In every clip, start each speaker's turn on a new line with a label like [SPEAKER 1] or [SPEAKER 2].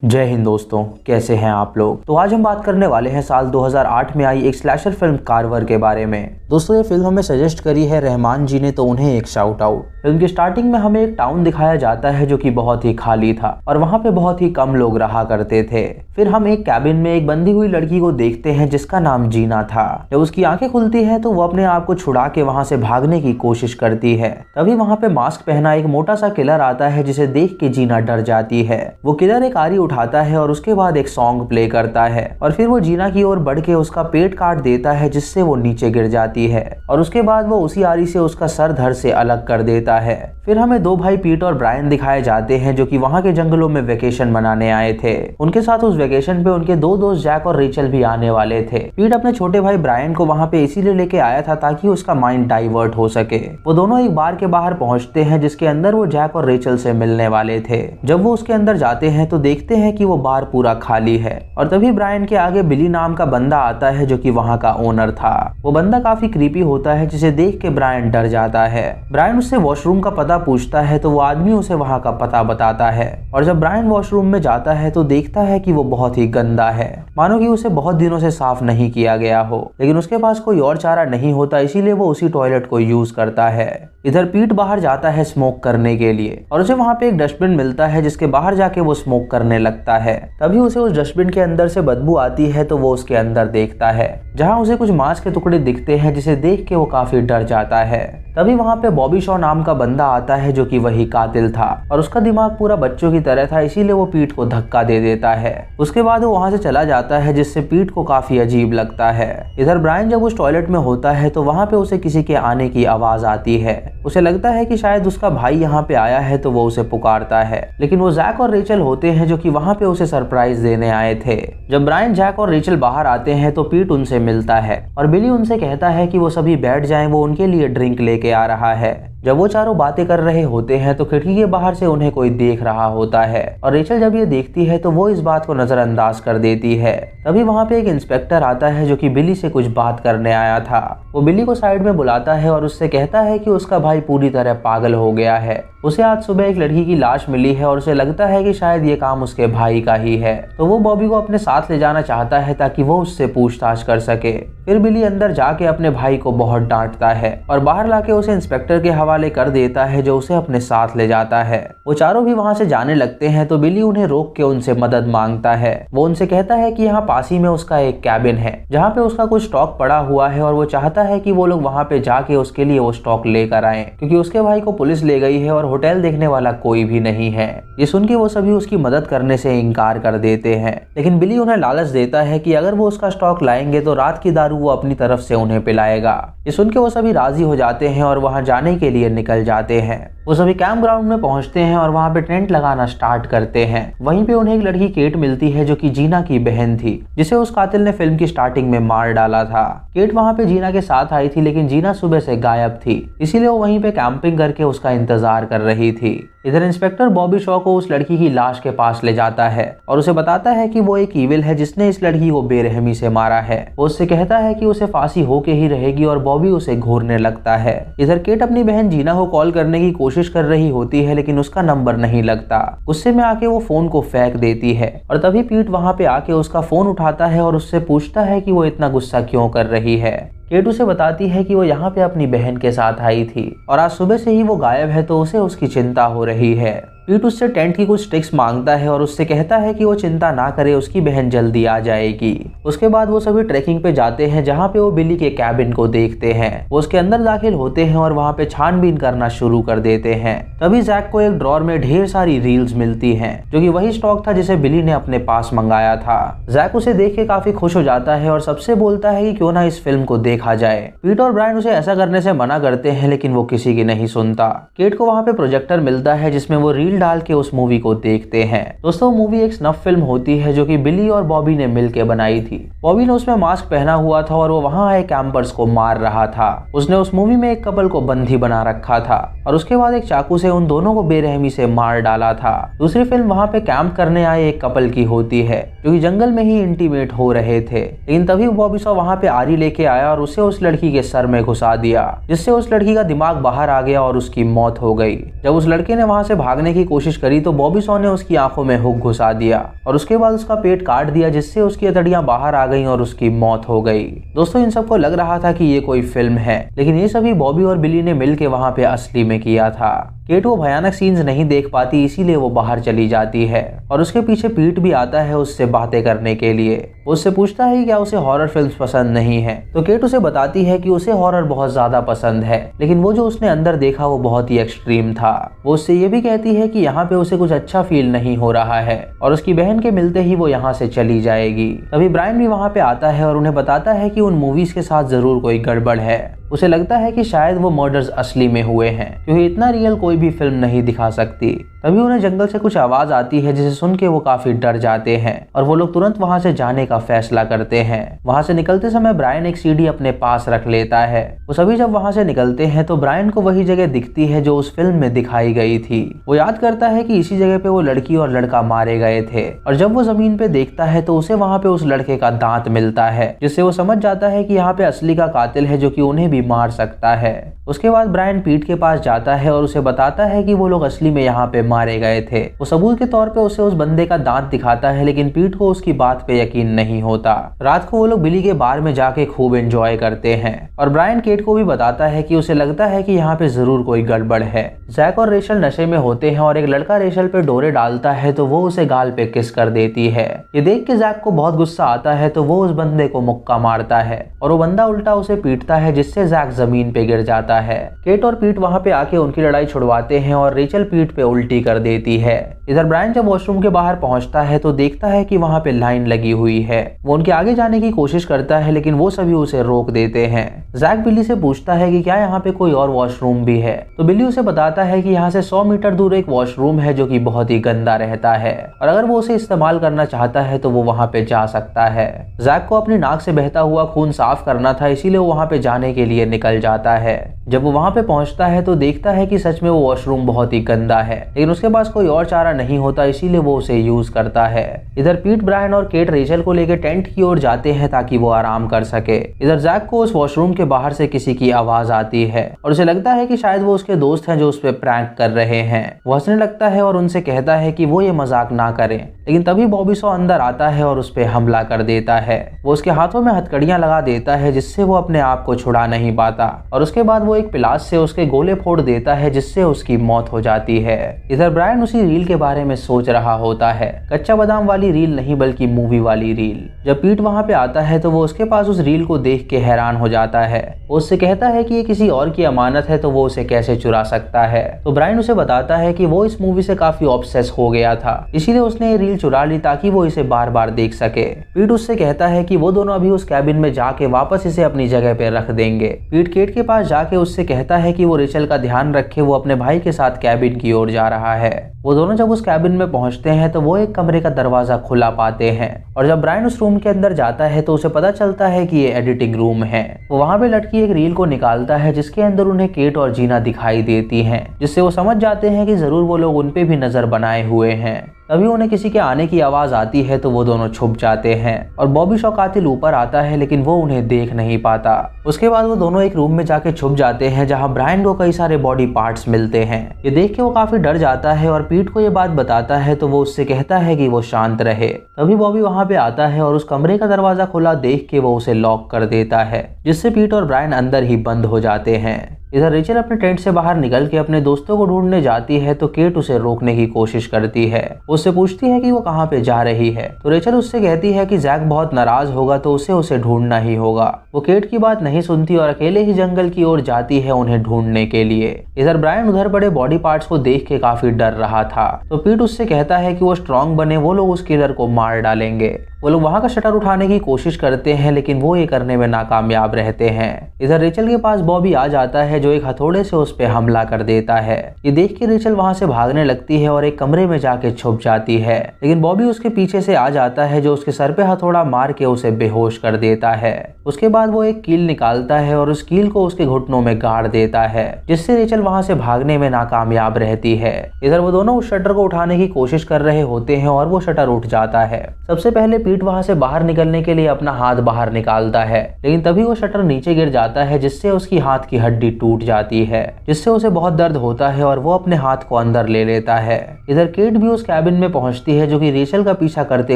[SPEAKER 1] जय हिंद दोस्तों, कैसे हैं आप लोग। तो आज हम बात करने वाले हैं साल 2008 में आई एक स्लैशर फिल्म कार्वर के बारे में। दोस्तों ये फिल्म हमें सजेस्ट करी है रहमान जी ने, तो उन्हें एक शाउट आउट। फिल्म की स्टार्टिंग में हमें एक टाउन दिखाया जाता है जो कि बहुत ही खाली था और वहाँ पे बहुत ही कम लोग रहा करते थे। फिर हम एक कैबिन में एक बंधी हुई लड़की को देखते हैं जिसका नाम जीना था। जब उसकी आंखें खुलती है तो वो अपने आप को छुड़ा के वहाँ से भागने की कोशिश करती है। तभी वहाँ पे मास्क पहना एक मोटा सा किलर आता है जिसे देख के जीना डर जाती है। वो किलर एक आरी उठाता है और उसके बाद एक सॉन्ग प्ले करता है और फिर वो जीना की ओर बढ़ के उसका पेट काट देता है जिससे वो नीचे गिर जाती है और उसके बाद वो उसी आरी से उसका सर धड़ से अलग कर देता है। फिर हमें दो भाई पीट और ब्रायन दिखाए जाते हैं जो कि वहाँ के जंगलों में वेकेशन मनाने आए थे। उनके साथ उस वेकेशन पे उनके दो दोस्त जैक और रेचल भी आने वाले थे। पीट अपने छोटे भाई ब्रायन को वहाँ पे इसीलिए लेके आया था ताकि उसका माइंड डाइवर्ट हो सके। वो दोनों एक बार के बाहर पहुँचते हैं जिसके अंदर वो जैक और रेचल से मिलने वाले थे। जब वो उसके अंदर जाते हैं तो देखते हैं कि वो बार पूरा खाली है और तभी ब्रायन के आगे बिली नाम का बंदा आता है जो कि वहाँ का ओनर था। वो बंदा काफी क्रीपी होता है जिसे देख के ब्रायन डर जाता है। ब्रायन उससे वॉशरूम का पता पूछता है तो वो आदमी उसे वहाँ का पता बताता है और जब ब्रायन वॉशरूम में जाता है तो देखता है कि वो बहुत ही गंदा है, मानो कि उसे बहुत दिनों से साफ नहीं किया गया हो। लेकिन उसके पास कोई और चारा नहीं होता, इसीलिए वो उसी टॉयलेट को यूज करता है। इधर पीट बाहर जाता है स्मोक करने के लिए और उसे वहाँ पे एक डस्टबिन मिलता है जिसके बाहर जाके वो स्मोक करने लगता है। तभी उसे उस डस्टबिन के अंदर से बदबू आती है तो वो उसके अंदर देखता है जहाँ उसे कुछ मांस के टुकड़े दिखते हैं जिसे देख के वो काफी डर जाता है। तभी वहाँ पे बॉबी शॉ नाम का बंदा आता है जो कि वही कातिल था और उसका दिमाग पूरा बच्चों की तरह था, इसीलिए वो पीट को धक्का दे देता है। उसके बाद वो वहाँ से चला जाता है जिससे पीट को काफी अजीब लगता है। इधर ब्रायन जब उस टॉयलेट में होता है तो वहाँ पे उसे किसी के आने की आवाज आती है। उसे लगता है कि शायद उसका भाई यहाँ पे आया है तो वो उसे पुकारता है, लेकिन वो जैक और रेचल होते हैं जो कि वहाँ पे उसे सरप्राइज देने आए थे। जब ब्रायन, जैक और रेचल बाहर आते हैं तो पीट उनसे मिलता है और बिली उनसे कहता है कि वो सभी बैठ जाएं, वो उनके लिए ड्रिंक लेके आ रहा है। जब वो चारों बातें कर रहे होते हैं तो खिड़की के बाहर से उन्हें कोई देख रहा होता है और रेचल जब ये देखती है तो वो इस बात को नजरअंदाज कर देती है। तभी वहाँ पे एक इंस्पेक्टर आता है जो कि बिली से कुछ बात करने आया था। वो बिली को साइड में बुलाता है और उससे कहता है कि उसका भाई पूरी तरह पागल हो गया है। उसे आज सुबह एक लड़की की लाश मिली है और उसे लगता है कि शायद ये काम उसके भाई का ही है, तो वो बॉबी को अपने साथ ले जाना चाहता है ताकि वो उससे पूछताछ कर सके। फिर बिली अंदर जाके अपने भाई को बहुत डांटता है और बाहर लाके उसे इंस्पेक्टर के हवाले कर देता है जो उसे अपने साथ ले जाता है। वो चारों भी वहाँ से जाने लगते हैं तो बिली उन्हें रोक के उनसे मदद मांगता है। वो उनसे कहता है कि यहाँ पास ही में उसका एक कैबिन है जहाँ पे उसका कुछ स्टॉक पड़ा हुआ है और वो चाहता है कि वो लोग वहाँ पे जाके उसके लिए वो स्टॉक लेकर आए, क्योंकि उसके भाई को पुलिस ले गई है और होटल देखने वाला कोई भी नहीं है। ये सुन के वो सभी उसकी मदद करने से इनकार कर देते हैं, लेकिन बिली उन्हें लालच देता है कि अगर वो उसका स्टॉक लाएंगे तो रात की दारू वो अपनी तरफ से उन्हें पिलाएगा। ये सुन के वो सभी राजी हो जाते हैं और वहाँ जाने के लिए निकल जाते हैं। वो सभी कैंप ग्राउंड में पहुंचते हैं और वहाँ पे टेंट लगाना स्टार्ट करते हैं। वहीं पे उन्हें एक लड़की केट मिलती है जो कि जीना की बहन थी, जिसे उस कातिल ने फिल्म की स्टार्टिंग में मार डाला था। केट वहाँ पे जीना के साथ आई थी, लेकिन जीना सुबह से गायब थी, इसीलिए वो वहीं पे कैंपिंग करके उसका इंतजार कर रही थी। इधर इंस्पेक्टर बॉबी शॉ को उस लड़की की लाश के पास ले जाता है और उसे बताता है कि वो एक ईविल है जिसने इस लड़की को बेरहमी से मारा है। वो उससे कहता है कि उसे फांसी होके ही रहेगी और बॉबी उसे घूरने लगता है। इधर केट अपनी बहन जीना को कॉल करने की कोशिश कर रही होती है, लेकिन उसका नंबर नहीं लगता। गुस्से में आके वो फोन को फेंक देती है और तभी पीट वहाँ पे आके उसका फोन उठाता है और उससे पूछता है कि वो इतना गुस्सा क्यों कर रही है। केट उसे बताती है कि वो यहाँ पे अपनी बहन के साथ आई थी और आज सुबह से ही वो गायब है, तो उसे उसकी चिंता हो रही है। पीट उससे टेंट की कुछ स्टिक्स मांगता है और उससे कहता है कि वो चिंता ना करे, उसकी बहन जल्दी आ जाएगी। उसके बाद वो सभी ट्रैकिंग पे जाते हैं जहाँ पे वो बिली के कैबिन को देखते हैं। वो उसके अंदर दाखिल होते हैं और वहाँ पे छानबीन करना शुरू कर देते हैं। तभी जैक को एक ड्रॉर में ढेर सारी रील्स मिलती हैं जो कि वही स्टॉक था जिसे बिली ने अपने पास मंगाया था। जैक उसे देख के काफी खुश हो जाता है और सबसे बोलता है कि क्यों ना इस फिल्म को देखा जाए। पीट और ब्रायन उसे ऐसा करने से मना करते हैं, लेकिन वो किसी की नहीं सुनता। केट को वहाँ पे प्रोजेक्टर मिलता है जिसमें वो रील डाल के उस मूवी को देखते हैं। दोस्तों मूवी एक स्नफ फिल्म होती है जो कि बिली और बॉबी ने मिलकर बनाई थी। बॉबी ने उसमें मास्क पहना हुआ था और वो वहाँ आए कैंपर्स को मार रहा था। उसने उस मूवी में एक कपल को बंदी बना रखा था और उसके बाद एक चाकू से उन दोनों को बेरहमी से मार डाला था। दूसरी फिल्म वहाँ पे कैंप करने आए एक कपल की होती है जो कि जंगल में ही इंटीमेट हो रहे थे, लेकिन तभी बॉबी शॉ वहाँ पे आरी लेके आया और उसे उस लड़की के सर में घुसा दिया, जिससे उस लड़की का दिमाग बाहर आ गया और उसकी मौत हो गई। जब उस लड़के ने वहाँ से भागने की कोशिश करी तो बॉबी शॉ ने उसकी आंखों में हुक घुसा दिया और उसके बाद उसका पेट काट दिया, जिससे उसकी हथेलियां बाहर आ गईं और उसकी मौत हो गई। दोस्तों, इन सबको लग रहा था कि ये कोई फिल्म है, लेकिन ये सभी बॉबी और बिली ने मिलकर वहां पे असली में किया था। केट वो भयानक सीन्स नहीं देख पाती, इसीलिए वो बाहर चली जाती है और उसके पीछे पीट भी आता है उससे बातें करने के लिए। वो उससे पूछता है कि क्या उसे हॉरर फिल्म्स पसंद नहीं है, तो केट उसे बताती है कि उसे हॉरर बहुत ज्यादा पसंद है, लेकिन वो जो उसने अंदर देखा वो बहुत ही एक्सट्रीम था। वो उससे ये भी कहती है कि यहाँ पे उसे कुछ अच्छा फील नहीं हो रहा है और उसकी बहन के मिलते ही वो यहाँ से चली जाएगी। तभी ब्रायन भी वहाँ पे आता है और उन्हें बताता है कि उन मूवीज के साथ जरूर कोई गड़बड़ है। उसे लगता है कि शायद वो मर्डर्स असली में हुए हैं, क्योंकि इतना रियल कोई भी फिल्म नहीं दिखा सकती। तभी उन्हें जंगल से कुछ आवाज आती है, जिसे सुन के वो काफी डर जाते हैं और वो लोग तुरंत वहां से जाने का फैसला करते हैं। वहां से निकलते समय ब्रायन एक सीढ़ी अपने पास रख लेता है। वो सभी जब वहां से निकलते हैं तो ब्रायन को वही जगह दिखती है जो उस फिल्म में दिखाई गई थी। वो याद करता है कि इसी जगह पे वो लड़की और लड़का मारे गए थे और जब वो जमीन पे देखता है तो उसे वहां पे उस लड़के का दांत मिलता है, जिससे वो समझ जाता है कि यहाँ पे असली का कातिल है जो कि उन्हें भी मार सकता है। उसके बाद ब्रायन पीट के पास जाता है और उसे बताता है कि वो लोग असली में यहाँ पे मारे गए थे। वो सबूत के तौर पे उसे उस बंदे का दांत दिखाता है, लेकिन पीट को उसकी बात पे यकीन नहीं होता। रात को वो लोग बिली के बार में जाके खूब एंजॉय करते हैं और ब्रायन केट को भी बताता है कि उसे लगता है कि यहाँ पे जरूर कोई गड़बड़ है। जैक और रेचल नशे में होते हैं और एक लड़का रेचल पे डोरे डालता है तो वो उसे गाल पे किस कर देती है। ये देख के जैक को बहुत गुस्सा आता है तो वो उस बंदे को मुक्का मारता है और वो बंदा उल्टा उसे पीटता है, जिससे जैक जमीन पे गिर जाता है। केट और पीट वहां पे आके उनकी लड़ाई छुड़वाते हैं और रेचल पीट पे उल्टी कर देती है। इधर ब्रायन जब वॉशरूम के बाहर पहुंचता है तो देखता है कि वहां पे लाइन लगी हुई है। वो उनके आगे जाने की कोशिश करता है, लेकिन वो सभी उसे रोक देते हैं। जैक बिली से पूछता है कि क्या यहाँ पे कोई और वॉशरूम भी है, तो बिली उसे बताता है कि यहाँ से 100 मीटर दूर एक वॉशरूम है जो कि बहुत ही गंदा रहता है और अगर वो उसे इस्तेमाल करना चाहता है तो वो वहां पे जा सकता है। जैक को अपनी नाक से बहता हुआ खून साफ करना था, इसीलिए वो वहां पे जाने के लिए निकल जाता है। जब वो वहां पे पहुंचता है तो देखता है कि सच में वो वॉशरूम बहुत ही गंदा है, लेकिन उसके पास कोई और चारा नहीं होता, इसीलिए वो उसे यूज करता है। इधर पीट, ब्रायन और केट रेचल को लेकर टेंट की ओर जाते हैं ताकि वो आराम कर सके। इधर जैक को उस वॉशरूम के बाहर से किसी की आवाज आती है और उसे लगता है कि शायद वो उसके दोस्त हैं जो उस पर प्रैंक कर रहे हैं। वो हंसने लगता है और उनसे कहता है कि वो ये मजाक ना करें, लेकिन तभी बॉबी शॉ अंदर आता है और उस पर हमला कर देता है। वो उसके हाथों में हथकड़ियां लगा देता है, जिससे वो अपने आप को छुड़ा नहीं पाता और उसके बाद वो एक पिलास से उसके गोले फोड़ देता है, जिससे उसकी मौत हो जाती है। इधर ब्रायन उसी रील के बारे में सोच रहा होता है, कच्चा बादाम वाली रील नहीं बल्कि मूवी वाली रील। जब पीट वहां पे आता है तो वो उसके पास उस रील को देख के हैरान हो जाता है। वो उससे कहता है कि ये किसी और की अमानत है तो वो उसे कैसे चुरा सकता है। तो ब्रायन उसे बताता है कि वो इस मूवी से काफी ऑब्सेस हो गया था, इसीलिए उसने ये रील चुरा ली ताकि वो इसे बार बार देख सके। पीट उससे कहता है कि वो दोनों अभी उस कैबिन में जाके वापस इसे अपनी जगह पे रख देंगे। पीट केट के पास जाके उससे कहता है कि वो रेचल का ध्यान रखे, वो अपने भाई के साथ कैबिन की ओर जा रहा है। वो दोनों जब उस कैबिन में पहुंचते हैं तो वो एक कमरे का दरवाजा खुला पाते हैं और जब ब्रायन उस रूम के अंदर जाता है तो उसे पता चलता है कि ये एडिटिंग रूम है। वो वहां पे लटकी एक रील को निकालता है जिसके अंदर उन्हें केट और जीना दिखाई देती हैं, जिससे वो समझ जाते हैं कि जरूर वो लोग उन पे भी नजर बनाए हुए हैं। तभी उन्हें किसी के आने की आवाज आती है तो वो दोनों छुप जाते हैं और बॉबी शॉ कातिल ऊपर आता है, लेकिन वो उन्हें देख नहीं पाता। उसके बाद वो दोनों एक रूम में जाके छुप जाते हैं जहां ब्रायन को कई सारे बॉडी पार्ट्स मिलते हैं। ये देख के वो काफी डर जाता है और पीट को ये बात बताता है तो वो उससे कहता है कि वो शांत रहे। तभी बॉबी वहां पे आता है और उस कमरे का दरवाजा खुला देख के वो उसे लॉक कर देता है, जिससे पीट और ब्रायन अंदर ही बंद हो जाते हैं। इधर रेचल अपने टेंट से बाहर निकल के अपने दोस्तों को ढूंढने जाती है तो केट उसे रोकने की कोशिश करती है। उससे पूछती है कि वो कहाँ पे जा रही है, तो रेचल उससे कहती है कि जैक बहुत नाराज होगा तो उसे ढूंढना ही होगा। वो केट की बात नहीं सुनती और अकेले ही जंगल की ओर जाती है उन्हें ढूंढने के लिए। इधर ब्रायन उधर बड़े बॉडी पार्ट्स को देख के काफी डर रहा था, तो पीट उससे कहता है कि वो स्ट्रांग बने, वो लोग उस किलर को मार डालेंगे। वो लोग वहां का शटर उठाने की कोशिश करते हैं, लेकिन वो ये करने में नाकामयाब रहते हैं। इधर रेचल के पास बॉबी आ जाता है जो एक हथौड़े से उस पे हमला कर देता है। ये देख के रेचल वहां से भागने लगती है और एक कमरे में जाके छुप जाती है, लेकिन बॉबी उसके पीछे से आ जाता है जो उसके सर पे हथौड़ा मार के उसे बेहोश कर देता है। उसके बाद वो एक कील निकालता है और उस कील को उसके घुटनों में गाड़ देता है, जिससे रेचल वहां से भागने में नाकामयाब रहती है। इधर वो दोनों उस शटर को उठाने की कोशिश कर रहे होते हैं और वो शटर उठ जाता है। सबसे पहले पीट वहां से बाहर निकलने के लिए अपना हाथ बाहर निकालता है, लेकिन तभी वो शटर नीचे गिर जाता है जिससे उसकी हाथ की हड्डी टूट जाती है, जिससे उसे बहुत दर्द होता है और वो अपने हाथ को अंदर ले लेता है। इधर केट भी उस कैबिन में पहुंचती है जो कि रेचल का पीछा करते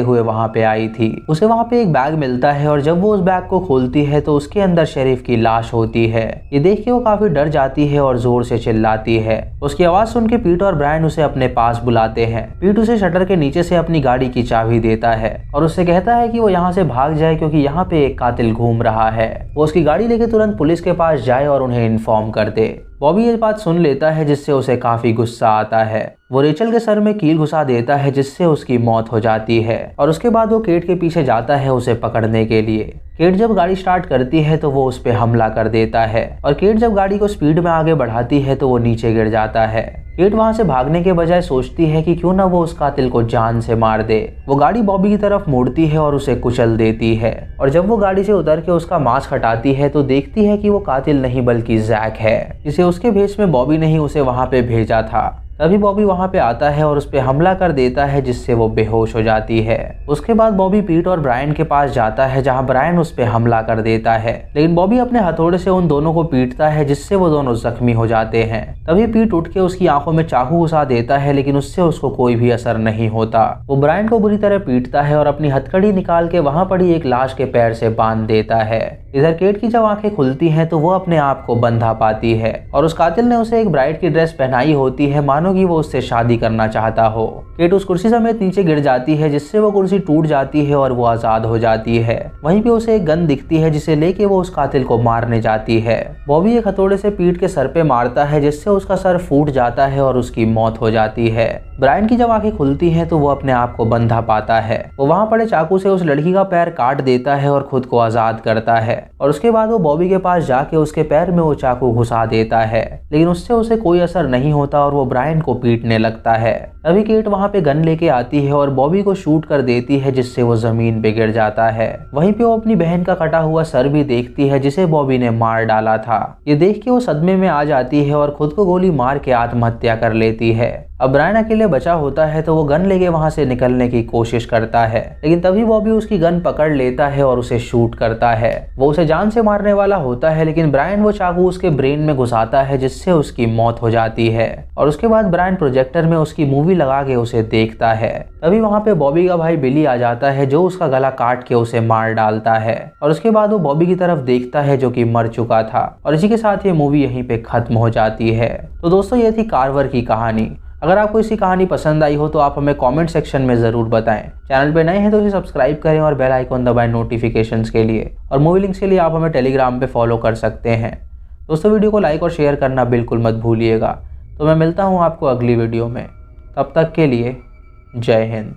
[SPEAKER 1] हुए वहां पे आई थी। उसे वहां पे एक बैग मिलता है और जब वो उस बैग को खोलती है तो उसके अंदर शेरिफ की लाश होती है। ये देख के वो काफी डर जाती है और जोर से चिल्लाती है। उसकी आवाज सुन के पीट और ब्रायन उसे अपने पास बुलाते हैं। पीट उसे शटर के नीचे से अपनी गाड़ी की चाबी देता है और उससे कहता है कि वो यहाँ से भाग जाए क्योंकि यहाँ पे एक कातिल घूम रहा है। वो उसकी गाड़ी लेके तुरंत पुलिस के पास जाए और उन्हें इन्फॉर्म कर दे। बॉबी ये बात सुन लेता है जिससे उसे काफी गुस्सा आता है। वो रेचल के सर में कील घुसा देता है जिससे उसकी मौत हो जाती है और उसके बाद वो केट के पीछे जाता है उसे पकड़ने के लिए। केट जब गाड़ी स्टार्ट करती है तो वो उस पे हमला कर देता है और केट जब गाड़ी को स्पीड में आगे बढ़ाती है तो वो नीचे गिर जाता है। केट वहां से भागने के बजाय सोचती है कि क्यों ना वो उस कातिल को जान से मार दे। वो गाड़ी बॉबी की तरफ मोड़ती है और उसे कुचल देती है और जब वो गाड़ी से उतर के उसका मास्क हटाती है तो देखती है कि वो कातिल नहीं बल्कि जैक है, जिसे उसके भेष में बॉबी ने ही उसे वहां पे भेजा था। तभी बॉबी वहां पे आता है और उस पे हमला कर देता है जिससे वो बेहोश हो जाती है। उसके बाद बॉबी पीट और ब्रायन के पास जाता है जहां ब्रायन उस पे हमला कर देता है, लेकिन बॉबी अपने हथौड़े से उन दोनों को पीटता है जिससे वो दोनों जख्मी हो जाते हैं। तभी पीट उठ के उसकी आंखों में चाकू घुसा देता है लेकिन उससे उसको कोई भी असर नहीं होता। वो ब्रायन को बुरी तरह पीटता है और अपनी हथकड़ी निकाल के वहां पड़ी एक लाश के पैर से बांध देता है। इधर केट की जब आंखें खुलती हैं तो वो अपने आप को बंधा पाती है और उस कातिल ने उसे एक ब्राइड की ड्रेस पहनाई होती है, मानो कि वो उससे शादी करना चाहता हो। केट उस कुर्सी समेत नीचे गिर जाती है जिससे वो कुर्सी टूट जाती है और वो आजाद हो जाती है। वहीं पे उसे एक गन दिखती है जिसे लेके वो उस कातिल को मारने जाती है। बॉबी एक हथौड़े से पीट के सर पे मारता है जिससे उसका सर फूट जाता है और उसकी मौत हो जाती है। ब्रायन की जब आंखें खुलती हैं तो वो अपने आप को बंधा पाता है। वो वहां पड़े चाकू से उस लड़की का पैर काट देता है और खुद को आजाद करता है और उसके बाद वो बॉबी के पास जाके उसके पैर में वो चाकू घुसा देता है, लेकिन उससे उसे कोई असर नहीं होता और वो ब्रायन को पीटने लगता है। तभी केट वहां पे गन लेके आती है और बॉबी को शूट कर देती है जिससे वो जमीन पे गिर जाता है। वहीं पे वो अपनी बहन का कटा हुआ सर भी देखती है जिसे बॉबी ने मार डाला था। ये देख के वो सदमे में आ जाती है और खुद को गोली मार के आत्महत्या कर लेती है। अब ब्रायन अकेले बचा होता है तो वो गन लेके वहां से निकलने की कोशिश करता है, लेकिन तभी बॉबी उसकी गन पकड़ लेता है और उसे शूट करता है। वो उसे जान से मारने वाला होता है लेकिन ब्रायन वो चाकू उसके ब्रेन में घुसाता है जिससे उसकी मौत हो जाती है और उसके बाद ब्रायन प्रोजेक्टर में उसकी मूवी लगा के उसे देखता है। तभी वहां पे बॉबी का भाई बिली आ जाता है जो उसका गला काट के उसे मार डालता है और उसके बाद वो बॉबी की तरफ देखता है जो कि मर चुका था और इसी के साथ ये मूवी यहीं पे खत्म हो जाती है। तो दोस्तों ये थी कार्वर की कहानी। अगर आपको इसी कहानी पसंद आई हो तो आप हमें कमेंट सेक्शन में ज़रूर बताएं। चैनल पे नए हैं तो इसे सब्सक्राइब करें और बेल आइकॉन दबाएं नोटिफिकेशंस के लिए, और मूवी लिंक्स के लिए आप हमें टेलीग्राम पे फॉलो कर सकते हैं। दोस्तों वीडियो को लाइक और शेयर करना बिल्कुल मत भूलिएगा। तो मैं मिलता हूँ आपको अगली वीडियो में, तब तक के लिए जय हिंद।